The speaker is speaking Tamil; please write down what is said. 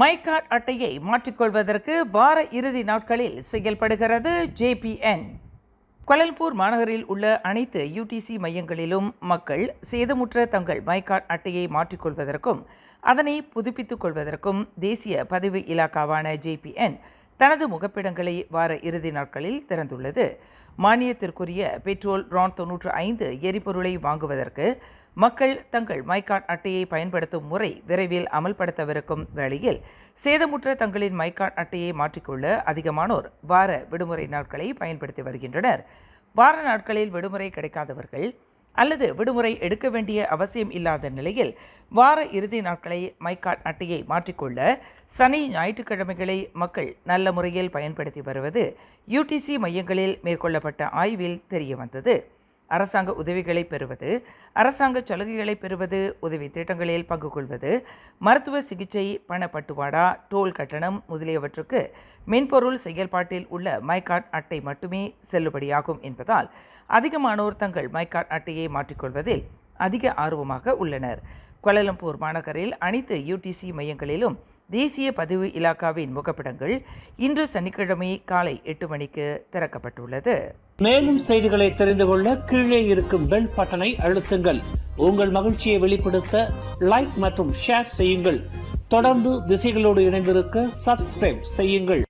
மை கார்டு அட்டையை மாற்றிக்கொள்வதற்கு வார இறுதி நாட்களில் செயல்படுகிறது JPN. கோலாலம்பூர் மாநகரில் உள்ள அனைத்து UTC மையங்களிலும் மக்கள் சேதமுற்ற தங்கள் மை கார்டு அட்டையை மாற்றிக்கொள்வதற்கும் அதனை புதுப்பித்துக் கொள்வதற்கும் தேசிய பதிவு இலாக்காவான JPN தனது முகப்பிடங்களை வார இறுதி நாட்களில் திறந்துள்ளது. மானியத்திற்குரிய பெட்ரோல் RON 95 எரிபொருளை வாங்குவதற்கு மக்கள் தங்கள் மை கார்டு அட்டையை பயன்படுத்தும் முறை விரைவில் அமல்படுத்தவிருக்கும் வேளையில் சேதமுற்ற தங்களின் மை கார்டு அட்டையை மாற்றிக்கொள்ள அதிகமானோர் வார விடுமுறை நாட்களை பயன்படுத்தி வருகின்றனர். வார நாட்களில் விடுமுறை கிடைக்காதவர்கள் அல்லது விடுமுறை எடுக்க வேண்டிய அவசியம் இல்லாத நிலையில் வார இறுதி நாட்களை மை கார்டு அட்டையை மாற்றிக்கொள்ள சனி ஞாயிற்றுக்கிழமைகளை மக்கள் நல்ல முறையில் பயன்படுத்தி வருவது UTC மையங்களில் மேற்கொள்ளப்பட்ட ஆய்வில் தெரியவந்தது. அரசாங்க உதவிகளை பெறுவது, அரசாங்க சலுகைகளை பெறுவது, உதவி திட்டங்களில் பங்கு கொள்வது, மருத்துவ சிகிச்சை, பணப்பட்டுவாடா, டோல் கட்டணம் முதலியவற்றுக்கு மென்பொருள் செயல்பாட்டில் உள்ள மை கார்டு அட்டை மட்டுமே செல்லுபடியாகும் என்பதால் அதிகமானோர் தங்கள் மை கார்டு அட்டையை மாற்றிக்கொள்வதில் அதிக ஆர்வமாக உள்ளனர். கோலாலம்பூர் மாநகரில் அனைத்து UTC மையங்களிலும் தேசிய பதிவு இலாக்காவின் முகப்பிடங்கள் இன்று சனிக்கிழமை காலை 8 மணிக்கு திறக்கப்பட்டுள்ளது. மேலும் செய்திகளை தெரிந்து கொள்ள கீழே இருக்கும் பெல் பட்டனை அழுத்துங்கள். உங்கள் மகிழ்ச்சியை வெளிப்படுத்த லைக் மற்றும் ஷேர் செய்யுங்கள். தொடர்ந்து திசைகளோடு இணைந்திருக்க சப்ஸ்கிரைப் செய்யுங்கள்.